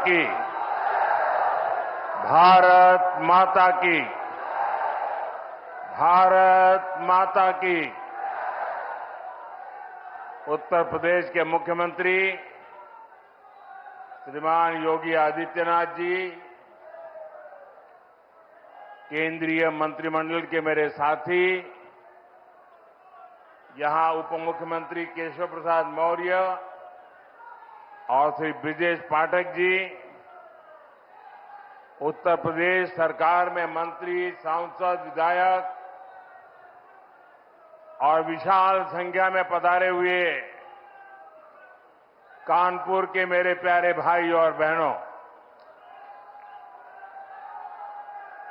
की। भारत माता की। भारत माता की। उत्तर प्रदेश के मुख्यमंत्री श्रीमान योगी आदित्यनाथ जी, केंद्रीय मंत्रिमंडल के मेरे साथी, यहां उप मुख्यमंत्री केशव प्रसाद मौर्य और श्री ब्रिजेश पाठक जी, उत्तर प्रदेश सरकार में मंत्री, सांसद, विधायक और विशाल संख्या में पधारे हुए कानपुर के मेरे प्यारे भाई और बहनों,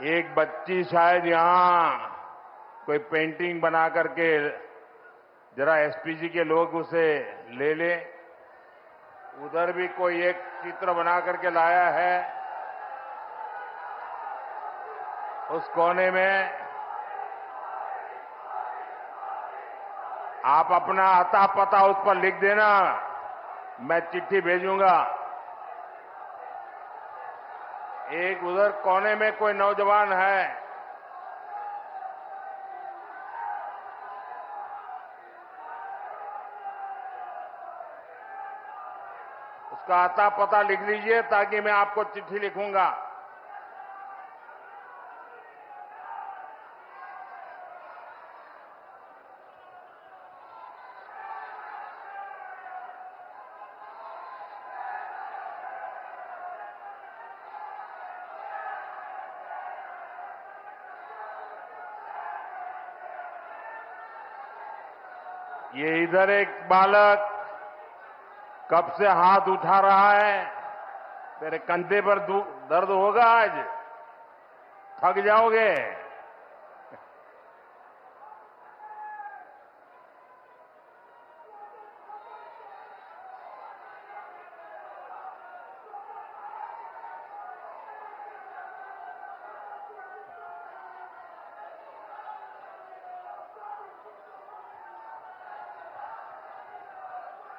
एक बच्ची शायद यहां कोई पेंटिंग बना करके जरा एसपीजी के लोग उसे ले ले। उधर भी कोई एक चित्र बना करके लाया है, उस कोने में आप अपना अता पता उस पर लिख देना, मैं चिट्ठी भेजूंगा। एक उधर कोने में कोई नौजवान है, उसका अता पता लिख लीजिए ताकि मैं आपको चिट्ठी लिखूंगा। ये इधर एक बालक कब से हाथ उठा रहा है। तेरे कंधे पर दर्द होगा आज, थक जाओगे।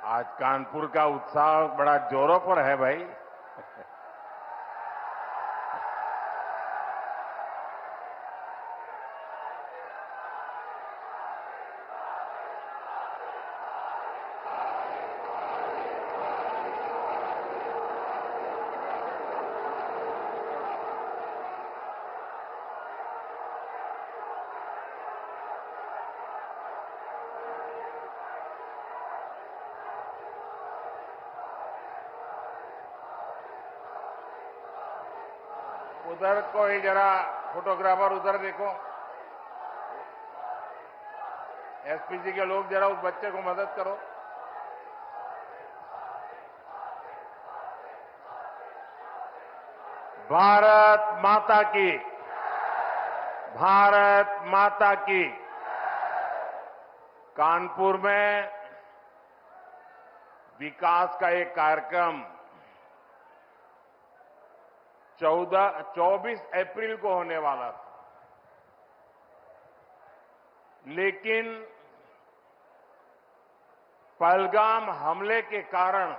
आज कानपुर का उत्साह बड़ा जोरों पर है भाई। उधर कोई जरा फोटोग्राफर उधर देखो, एसपीजी के लोग जरा उस बच्चे को मदद करो। भारत माता की। भारत माता की। कानपुर में विकास का एक कार्यक्रम 24 अप्रैल को होने वाला था, लेकिन पहलगाम हमले के कारण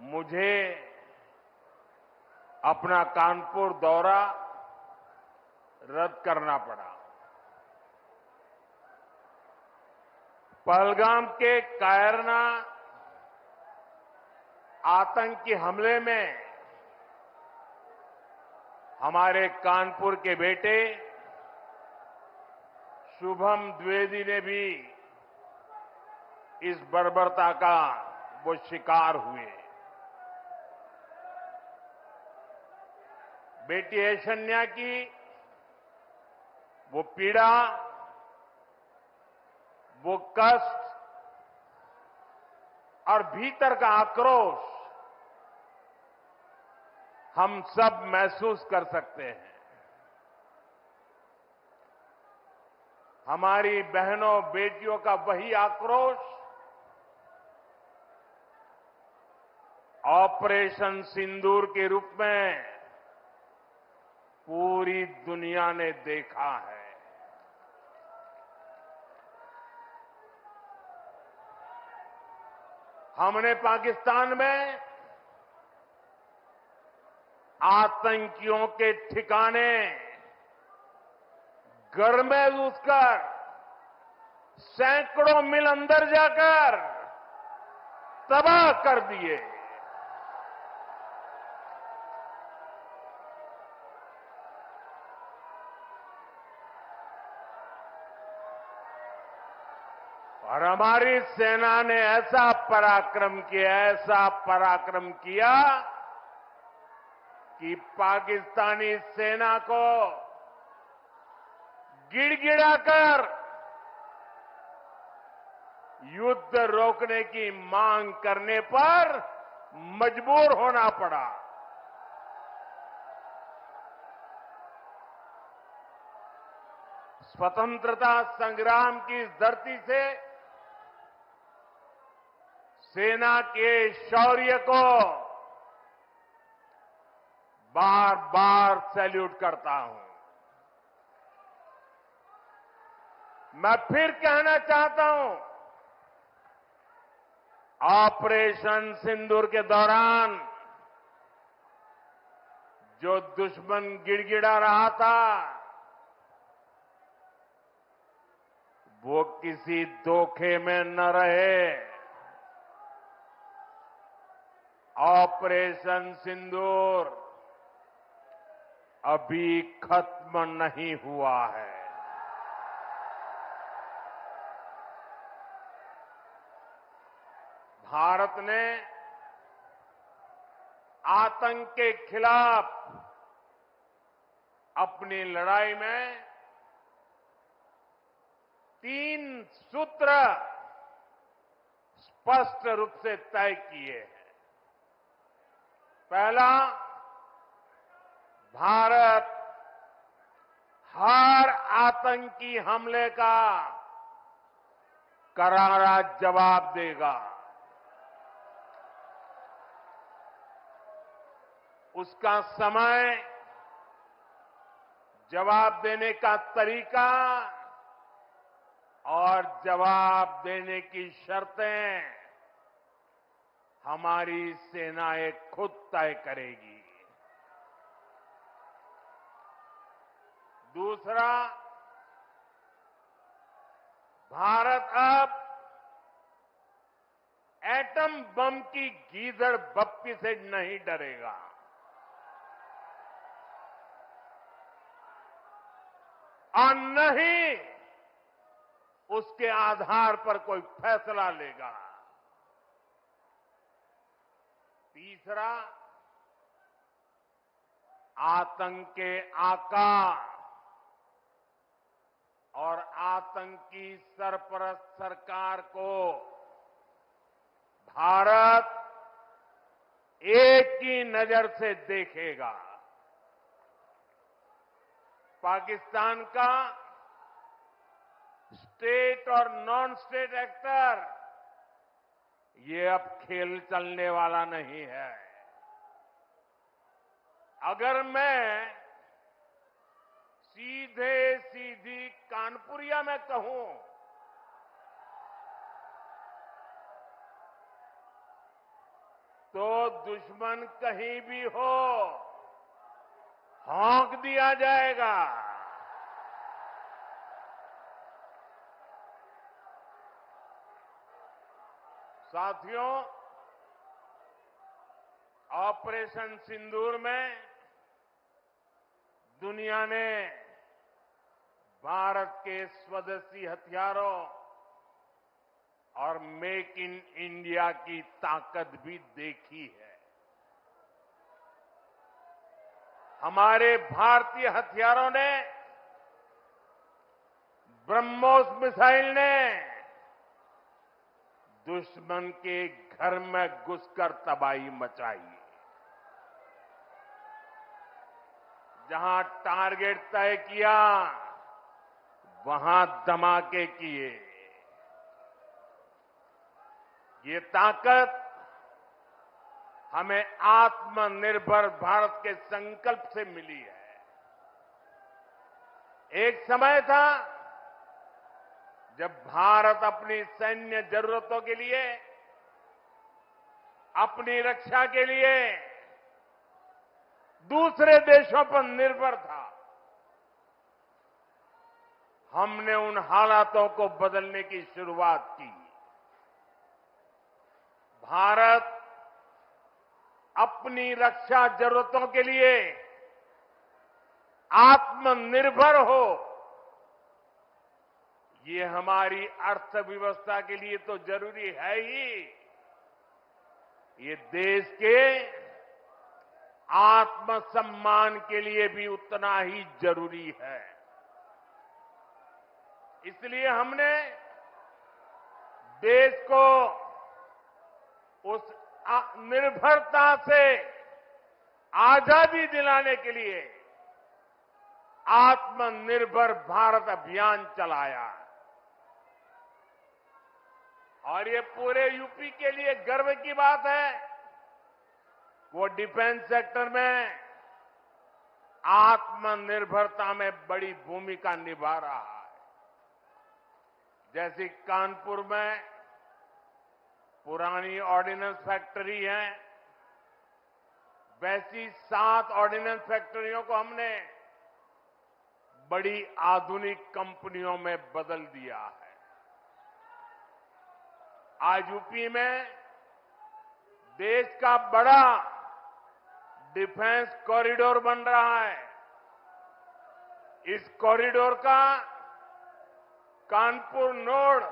मुझे अपना कानपुर दौरा रद्द करना पड़ा। पहलगाम के कायरना आतंकी हमले में हमारे कानपुर के बेटे शुभम द्विवेदी ने भी इस बर्बरता का वो शिकार हुए। बेटी ऐशन्या की वो पीड़ा, वो कष्ट और भीतर का आक्रोश हम सब महसूस कर सकते हैं। हमारी बहनों बेटियों का वही आक्रोश ऑपरेशन सिंदूर के रूप में पूरी दुनिया ने देखा है। हमने पाकिस्तान में आतंकियों के ठिकाने घर में घुसकर सैकड़ों मील अंदर जाकर तबाह कर दिए। और हमारी सेना ने ऐसा पराक्रम किया कि पाकिस्तानी सेना को गिड़गिड़ाकर युद्ध रोकने की मांग करने पर मजबूर होना पड़ा। स्वतंत्रता संग्राम की इस धरती से सेना के शौर्य को बार बार सैल्यूट करता हूं। मैं फिर कहना चाहता हूं, ऑपरेशन सिंदूर के दौरान जो दुश्मन गिड़गिड़ा रहा था, वो किसी धोखे में न रहे। ऑपरेशन सिंदूर अभी खत्म नहीं हुआ है। भारत ने आतंक के खिलाफ अपनी लड़ाई में 3 सूत्र स्पष्ट रूप से तय किए हैं। पहला, भारत हर आतंकी हमले का करारा जवाब देगा। उसका समय, जवाब देने का तरीका और जवाब देने की शर्तें हमारी सेनाएं खुद तय करेगी। दूसरा, भारत अब एटम बम की गीदड़ बप्पी से नहीं डरेगा। और न ही उसके आधार पर कोई फैसला लेगा। तीसरा, आतंक के आका और आतंकी सरपरस्त सरकार को भारत एक ही नजर से देखेगा। पाकिस्तान का स्टेट और नॉन स्टेट एक्टर, ये अब खेल चलने वाला नहीं है। अगर मैं सीधी कानपुरिया में कहूं तो दुश्मन कहीं भी हो, हौंक दिया जाएगा। साथियों, ऑपरेशन सिंदूर में दुनिया ने भारत के स्वदेशी हथियारों और मेक इन इंडिया की ताकत भी देखी है। हमारे भारतीय हथियारों ने, ब्रह्मोस मिसाइल ने दुश्मन के घर में घुसकर तबाही मचाई। जहां टारगेट तय किया, वहां धमाके किए। ये ताकत हमें आत्मनिर्भर भारत के संकल्प से मिली है। एक समय था जब भारत अपनी सैन्य जरूरतों के लिए, अपनी रक्षा के लिए दूसरे देशों पर निर्भर था। हमने उन हालातों को बदलने की शुरुआत की। भारत अपनी रक्षा जरूरतों के लिए आत्मनिर्भर हो, ये हमारी अर्थव्यवस्था के लिए तो जरूरी है ही, ये देश के आत्मसम्मान के लिए भी उतना ही जरूरी है। इसलिए हमने देश को उस निर्भरता से आजादी दिलाने के लिए आत्मनिर्भर भारत अभियान चलाया और ये पूरे यूपी के लिए गर्व की बात है। वो डिफेंस सेक्टर में आत्मनिर्भरता में बड़ी भूमिका निभा रहा है। जैसे कानपुर में पुरानी ऑर्डिनेंस फैक्ट्री है, वैसी 7 ऑर्डिनेंस फैक्ट्रियों को हमने बड़ी आधुनिक कंपनियों में बदल दिया है। आज यूपी में देश का बड़ा डिफेंस कॉरिडोर बन रहा है। इस कॉरिडोर का कानपुर नोड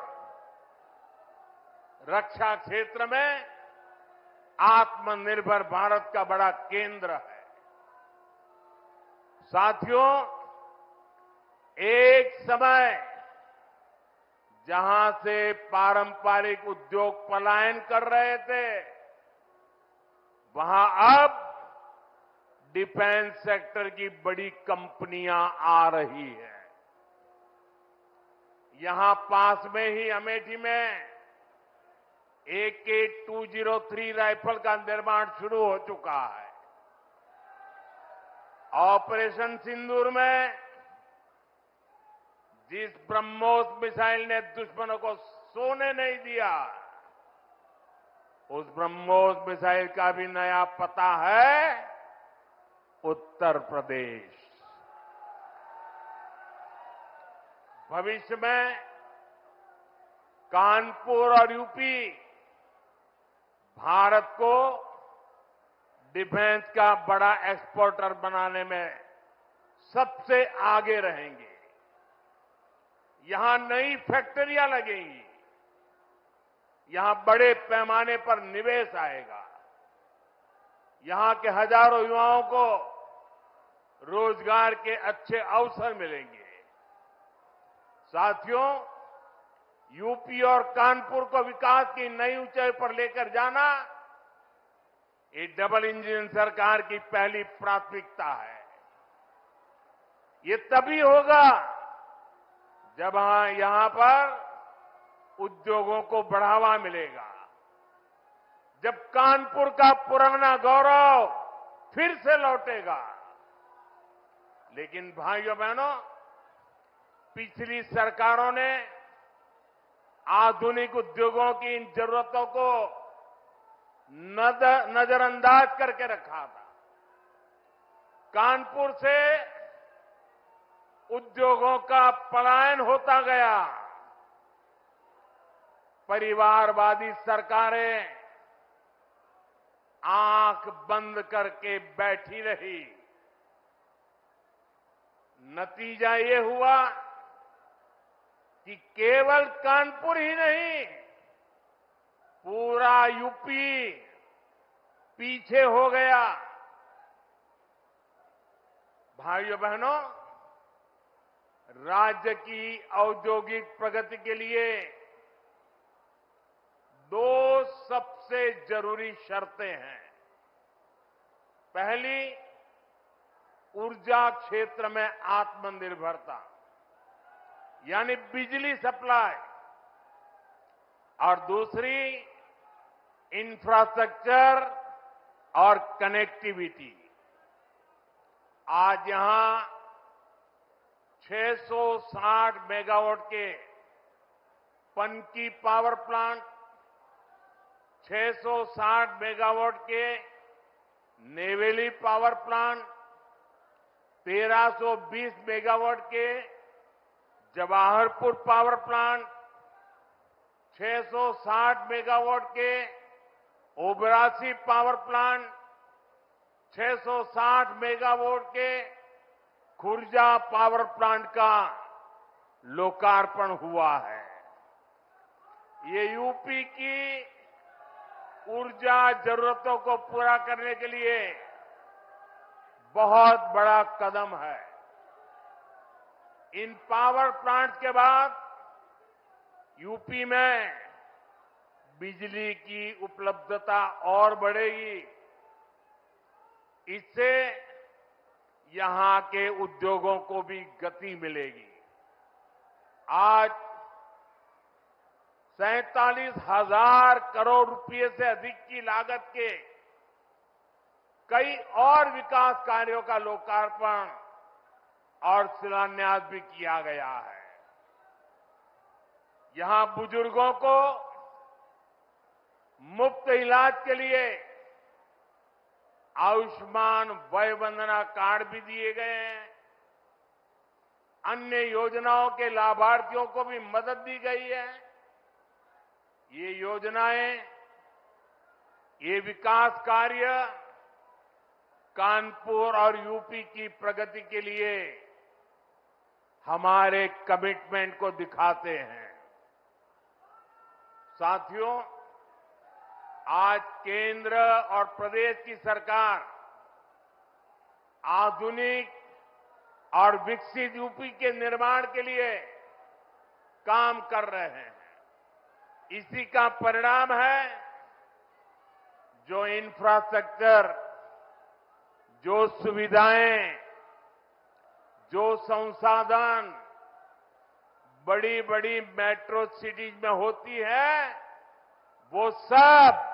रक्षा क्षेत्र में आत्मनिर्भर भारत का बड़ा केंद्र है। साथियों, एक समय जहां से पारंपरिक उद्योग पलायन कर रहे थे, वहां अब डिफेंस सेक्टर की बड़ी कंपनियां आ रही हैं। यहां पास में ही अमेठी में AK-203 राइफल का निर्माण शुरू हो चुका है। ऑपरेशन सिंदूर में जिस ब्रह्मोस मिसाइल ने दुश्मनों को सोने नहीं दिया, उस ब्रह्मोस मिसाइल का भी नया पता है उत्तर प्रदेश। भविष्य में कानपुर और यूपी भारत को डिफेंस का बड़ा एक्सपोर्टर बनाने में सबसे आगे रहेंगे। यहां नई फैक्ट्रियां लगेंगी, यहां बड़े पैमाने पर निवेश आएगा, यहां के हजारों युवाओं को रोजगार के अच्छे अवसर मिलेंगे। साथियों, यूपी और कानपुर को विकास की नई ऊंचाई पर लेकर जाना, ये डबल इंजन सरकार की पहली प्राथमिकता है। ये तभी होगा जब यहां पर उद्योगों को बढ़ावा मिलेगा, जब कानपुर का पुराना गौरव फिर से लौटेगा। लेकिन भाइयों बहनों, पिछली सरकारों ने आधुनिक उद्योगों की इन जरूरतों को नजरअंदाज करके रखा था। कानपुर से उद्योगों का पलायन होता गया। परिवारवादी सरकारें आंख बंद करके बैठी रही। नतीजा ये हुआ कि केवल कानपुर ही नहीं, पूरा यूपी पीछे हो गया। भाइयों बहनों, राज्य की औद्योगिक प्रगति के लिए 2 सबसे जरूरी शर्तें हैं। पहली, ऊर्जा क्षेत्र में आत्मनिर्भरता, यानी बिजली सप्लाई, और दूसरी इंफ्रास्ट्रक्चर और कनेक्टिविटी। आज यहां 660 मेगावाट के पनकी पावर प्लांट, 660 मेगावाट के नेवे रेवेली पावर प्लांट, 1320 मेगावाट के जवाहरपुर पावर प्लांट, 660 मेगावाट के ओबरासी पावर प्लांट, 660 मेगावाट के खुर्जा पावर प्लांट का लोकार्पण हुआ है। ये यूपी की ऊर्जा जरूरतों को पूरा करने के लिए बहुत बड़ा कदम है। इन पावर प्लांट के बाद यूपी में बिजली की उपलब्धता और बढ़ेगी। इससे यहां के उद्योगों को भी गति मिलेगी। आज 47,000 करोड़ रुपए से अधिक की लागत के कई और विकास कार्यों का लोकार्पण और शिलान्यास भी किया गया है। यहां बुजुर्गों को मुफ्त इलाज के लिए आयुष्मान वय वंदना कार्ड भी दिए गए हैं। अन्य योजनाओं के लाभार्थियों को भी मदद दी गई है। ये योजनाएं, ये विकास कार्य कानपुर और यूपी की प्रगति के लिए हमारे कमिटमेंट को दिखाते हैं। साथियों, आज केंद्र और प्रदेश की सरकार आधुनिक और विकसित यूपी के निर्माण के लिए काम कर रहे हैं। इसी का परिणाम है जो इंफ्रास्ट्रक्चर, जो सुविधाएं, जो संसाधन बड़ी बड़ी मेट्रो सिटीज में होती है, वो सब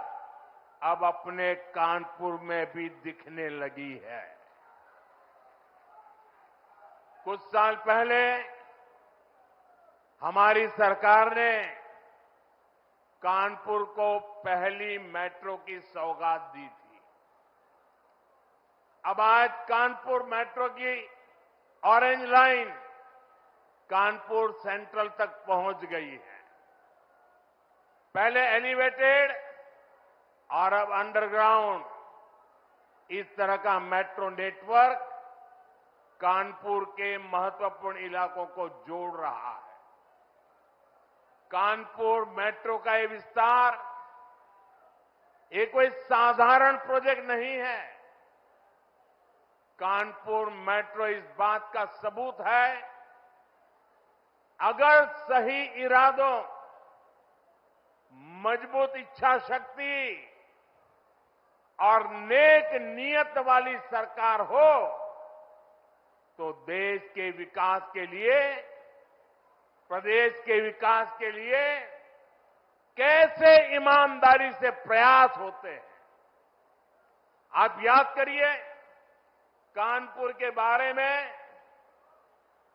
अब अपने कानपुर में भी दिखने लगी है। कुछ साल पहले हमारी सरकार ने कानपुर को पहली मेट्रो की सौगात दी थी। अब आज कानपुर मेट्रो की ऑरेंज लाइन कानपुर सेंट्रल तक पहुंच गई है। पहले एलिवेटेड और अब अंडरग्राउंड, इस तरह का मेट्रो नेटवर्क कानपुर के महत्वपूर्ण इलाकों को जोड़ रहा है। कानपुर मेट्रो का ये विस्तार ये कोई साधारण प्रोजेक्ट नहीं है। कानपुर मेट्रो इस बात का सबूत है, अगर सही इरादों, मजबूत इच्छा शक्ति और नेक नीयत वाली सरकार हो तो देश के विकास के लिए, प्रदेश के विकास के लिए कैसे ईमानदारी से प्रयास होते हैं। आप याद करिए, कानपुर के बारे में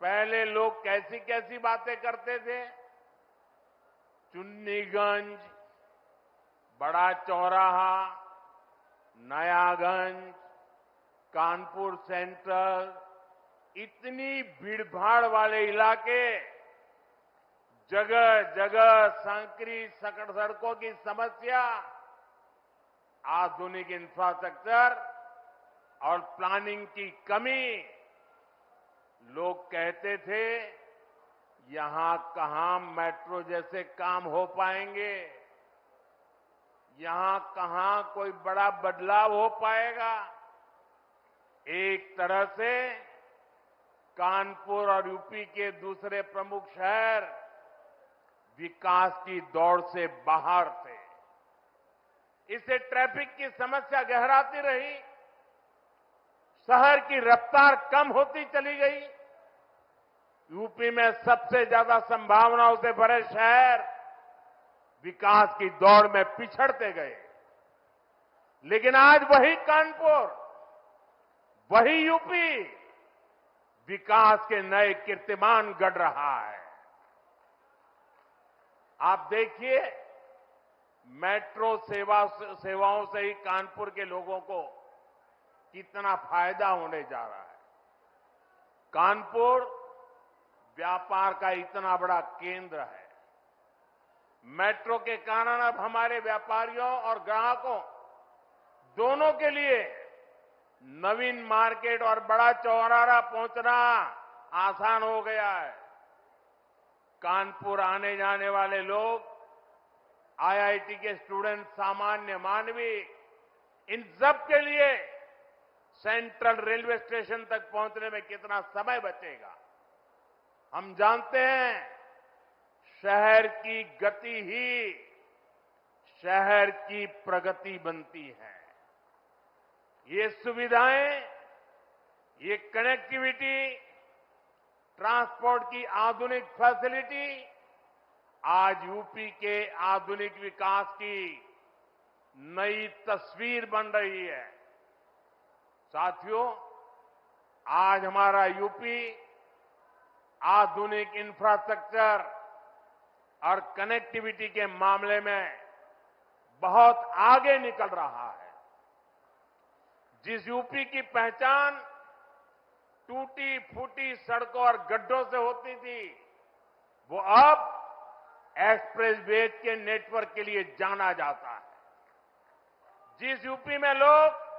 पहले लोग कैसी कैसी बातें करते थे। चुन्नीगंज, बड़ा चौराहा, नयागंज, कानपुर सेंट्रल, इतनी भीड़भाड़ वाले इलाके, जगह जगह संकरी सकड़ सड़कों की समस्या, आधुनिक इंफ्रास्ट्रक्चर और प्लानिंग की कमी। लोग कहते थे यहां कहां मेट्रो जैसे काम हो पाएंगे, यहां कहां कोई बड़ा बदलाव हो पाएगा। एक तरह से कानपुर और यूपी के दूसरे प्रमुख शहर विकास की दौड़ से बाहर थे। इससे ट्रैफिक की समस्या गहराती रही, शहर की रफ्तार कम होती चली गई। यूपी में सबसे ज्यादा संभावनाओं से भरे शहर विकास की दौड़ में पिछड़ते गए। लेकिन आज वही कानपुर, वही यूपी विकास के नए कीर्तिमान गढ़ रहा है। आप देखिए, मेट्रो सेवाओं से ही कानपुर के लोगों को कितना फायदा होने जा रहा है। कानपुर व्यापार का इतना बड़ा केंद्र है। मेट्रो के कारण अब हमारे व्यापारियों और ग्राहकों दोनों के लिए नवीन मार्केट और बड़ा चौराहा पहुंचना आसान हो गया है। कानपुर आने जाने वाले लोग, आईआईटी के स्टूडेंट, सामान्य मानवी, इन सब के लिए सेंट्रल रेलवे स्टेशन तक पहुंचने में कितना समय बचेगा। हम जानते हैं शहर की गति ही शहर की प्रगति बनती है। ये सुविधाएं, ये कनेक्टिविटी, ट्रांसपोर्ट की आधुनिक फैसिलिटी आज यूपी के आधुनिक विकास की नई तस्वीर बन रही है। साथियों, आज हमारा यूपी आधुनिक इंफ्रास्ट्रक्चर और कनेक्टिविटी के मामले में बहुत आगे निकल रहा है। जिस यूपी की पहचान टूटी फूटी सड़कों और गड्ढों से होती थी, वो अब एक्सप्रेसवे के नेटवर्क के लिए जाना जाता है। जिस यूपी में लोग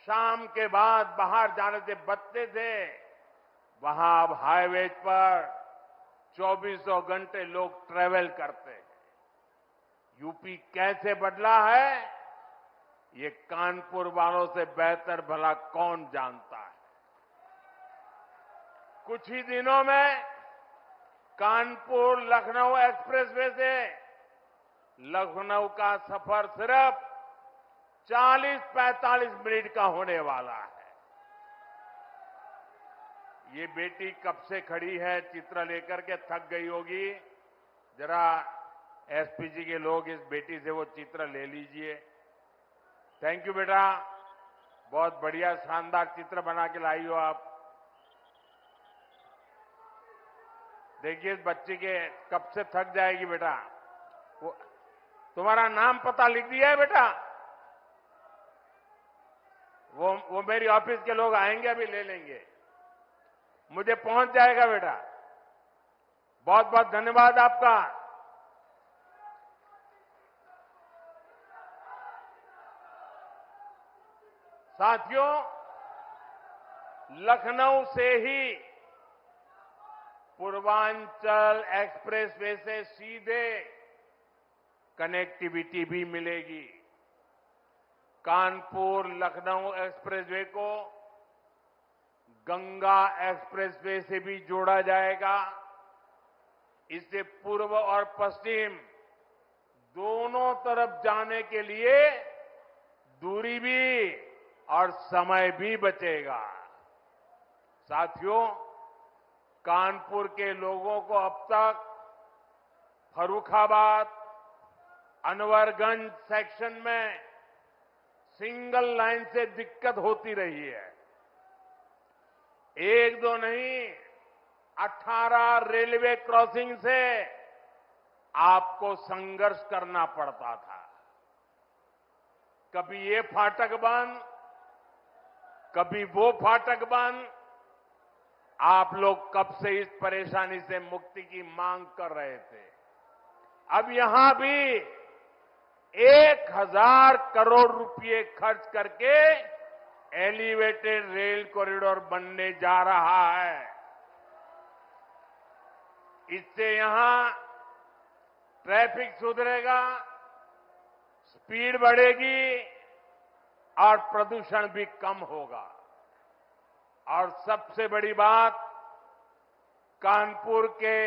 शाम के बाद बाहर जाने से बचते थे, वहां अब हाईवे पर 24 घंटे लोग ट्रेवल करते हैं। यूपी कैसे बदला है, ये कानपुर वालों से बेहतर भला कौन जानता है। कुछ ही दिनों में कानपुर लखनऊ एक्सप्रेसवे से लखनऊ का सफर सिर्फ 40-45 मिनट का होने वाला है। ये बेटी कब से खड़ी है, चित्र लेकर के थक गई होगी। जरा एसपीजी के लोग इस बेटी से वो चित्र ले लीजिए। थैंक यू बेटा, बहुत बढ़िया शानदार चित्र बना के लाई हो आप। देखिए इस बच्ची के कब से थक जाएगी बेटा। वो तुम्हारा नाम पता लिख दिया है बेटा? वो मेरी ऑफिस के लोग आएंगे, अभी ले लेंगे, मुझे पहुंच जाएगा बेटा। बहुत बहुत धन्यवाद आपका। साथियों, लखनऊ से ही पूर्वांचल एक्सप्रेसवे से सीधे कनेक्टिविटी भी मिलेगी। कानपुर लखनऊ एक्सप्रेसवे को गंगा एक्सप्रेसवे से भी जोड़ा जाएगा। इससे पूर्व और पश्चिम दोनों तरफ जाने के लिए दूरी भी और समय भी बचेगा। साथियों, कानपुर के लोगों को अब तक फर्रुखाबाद, अनवरगंज सेक्शन में सिंगल लाइन से दिक्कत होती रही है। एक दो नहीं, 18 रेलवे क्रॉसिंग से आपको संघर्ष करना पड़ता था। कभी ये फाटक बंद, कभी वो फाटक बंद। आप लोग कब से इस परेशानी से मुक्ति की मांग कर रहे थे। अब यहां भी 1000 करोड़ रुपए खर्च करके एलिवेटेड रेल कॉरिडोर बनने जा रहा है। इससे यहां ट्रैफिक सुधरेगा, स्पीड बढ़ेगी और प्रदूषण भी कम होगा। और सबसे बड़ी बात, कानपुर के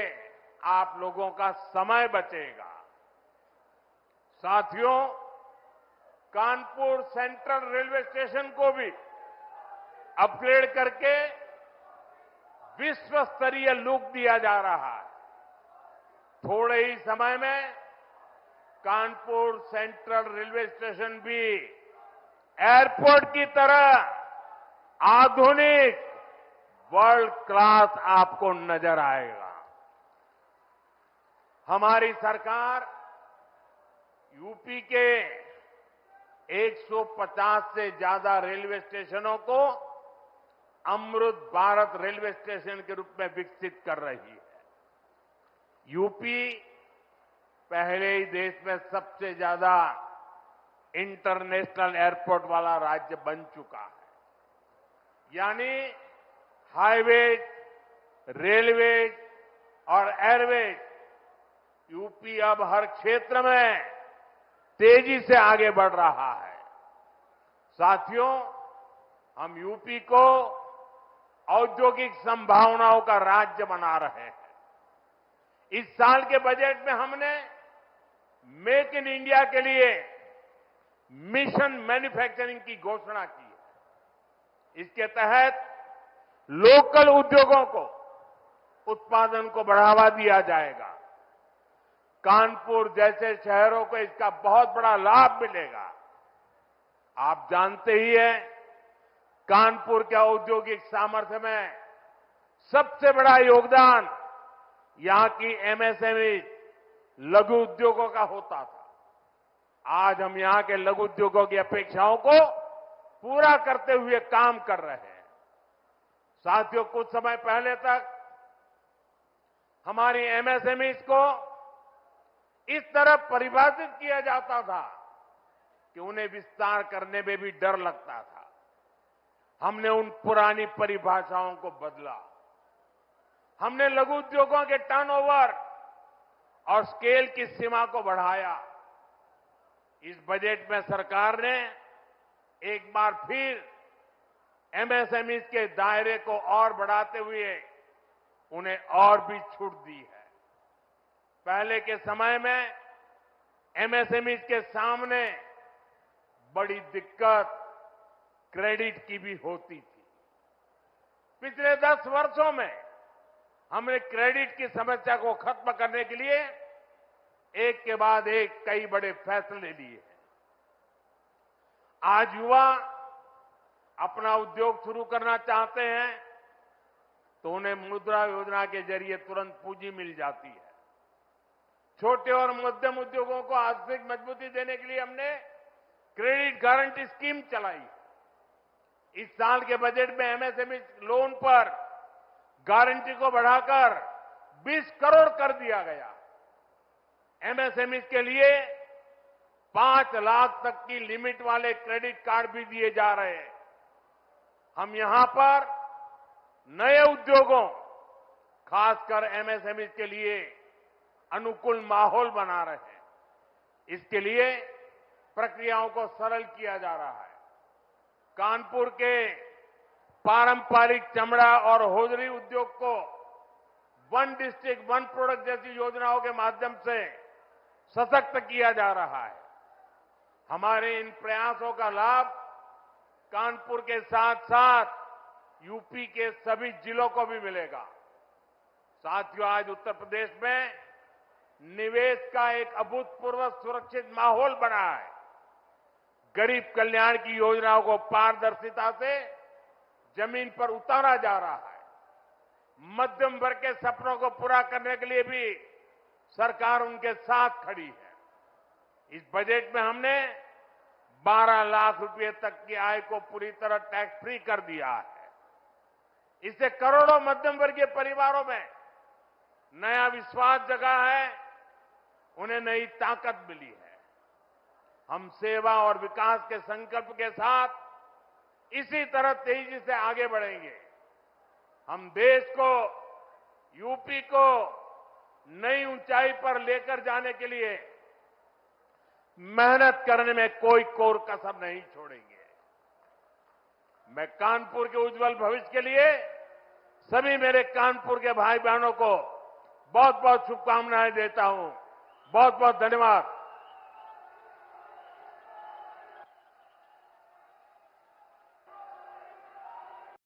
आप लोगों का समय बचेगा। साथियों, कानपुर सेंट्रल रेलवे स्टेशन को भी अपग्रेड करके विश्व स्तरीय लुक दिया जा रहा है। थोड़े ही समय में कानपुर सेंट्रल रेलवे स्टेशन भी एयरपोर्ट की तरह आधुनिक वर्ल्ड क्लास आपको नजर आएगा। हमारी सरकार यूपी के 150 से ज्यादा रेलवे स्टेशनों को अमृत भारत रेलवे स्टेशन के रूप में विकसित कर रही है। यूपी पहले ही देश में सबसे ज्यादा इंटरनेशनल एयरपोर्ट वाला राज्य बन चुका है। यानी हाईवेज, रेलवेज और एयरवेज यूपी अब हर क्षेत्र में तेजी से आगे बढ़ रहा है। साथियों, हम यूपी को औद्योगिक संभावनाओं का राज्य बना रहे हैं। इस साल के बजट में हमने मेक इन इंडिया के लिए मिशन मैन्युफैक्चरिंग की घोषणा की है। इसके तहत लोकल उद्योगों को उत्पादन को बढ़ावा दिया जाएगा। कानपुर जैसे शहरों को इसका बहुत बड़ा लाभ मिलेगा। आप जानते ही हैं, कानपुर के औद्योगिक सामर्थ्य में सबसे बड़ा योगदान यहां की एमएसएमई लघु उद्योगों का होता था। आज हम यहां के लघु उद्योगों की अपेक्षाओं को पूरा करते हुए काम कर रहे हैं। साथियों, कुछ समय पहले तक हमारी एमएसएमईज को इस तरह परिभाषित किया जाता था कि उन्हें विस्तार करने में भी डर लगता था। हमने उन पुरानी परिभाषाओं को बदला। हमने लघु उद्योगों के टर्नओवर और स्केल की सीमा को बढ़ाया। इस बजट में सरकार ने एक बार फिर एमएसएमई के दायरे को और बढ़ाते हुए उन्हें और भी छूट दी है। पहले के समय में एमएसएमई के सामने बड़ी दिक्कत क्रेडिट की भी होती थी। पिछले 10 वर्षों में हमने क्रेडिट की समस्या को खत्म करने के लिए एक के बाद एक कई बड़े फैसले लिए हैं। आज युवा अपना उद्योग शुरू करना चाहते हैं तो उन्हें मुद्रा योजना के जरिए तुरंत पूंजी मिल जाती है। छोटे और मध्यम उद्योगों को आर्थिक मजबूती देने के लिए हमने क्रेडिट गारंटी स्कीम चलाई। इस साल के बजट में एमएसएमई लोन पर गारंटी को बढ़ाकर 20 करोड़ कर दिया गया। एमएसएमई के लिए 5 लाख तक की लिमिट वाले क्रेडिट कार्ड भी दिए जा रहे हैं। हम यहां पर नए उद्योगों, खासकर एमएसएमई के लिए अनुकूल माहौल बना रहे हैं। इसके लिए प्रक्रियाओं को सरल किया जा रहा है। कानपुर के पारंपरिक चमड़ा और होजरी उद्योग को वन डिस्ट्रिक्ट वन प्रोडक्ट जैसी योजनाओं के माध्यम से सशक्त किया जा रहा है। हमारे इन प्रयासों का लाभ कानपुर के साथ साथ यूपी के सभी जिलों को भी मिलेगा। साथियों, आज उत्तर प्रदेश में निवेश का एक अभूतपूर्व सुरक्षित माहौल बना है। गरीब कल्याण की योजनाओं को पारदर्शिता से जमीन पर उतारा जा रहा है। मध्यम वर्ग के सपनों को पूरा करने के लिए भी सरकार उनके साथ खड़ी है। इस बजट में हमने 12 लाख रुपए तक की आय को पूरी तरह टैक्स फ्री कर दिया है। इससे करोड़ों मध्यम वर्गीय परिवारों में नया विश्वास जगा है, उन्हें नई ताकत मिली है। हम सेवा और विकास के संकल्प के साथ इसी तरह तेजी से आगे बढ़ेंगे। हम देश को, यूपी को नई ऊंचाई पर लेकर जाने के लिए मेहनत करने में कोई कोर कसर नहीं छोड़ेंगे। मैं कानपुर के उज्जवल भविष्य के लिए सभी मेरे कानपुर के भाई बहनों को बहुत बहुत शुभकामनाएं देता हूं। बहुत बहुत धन्यवाद।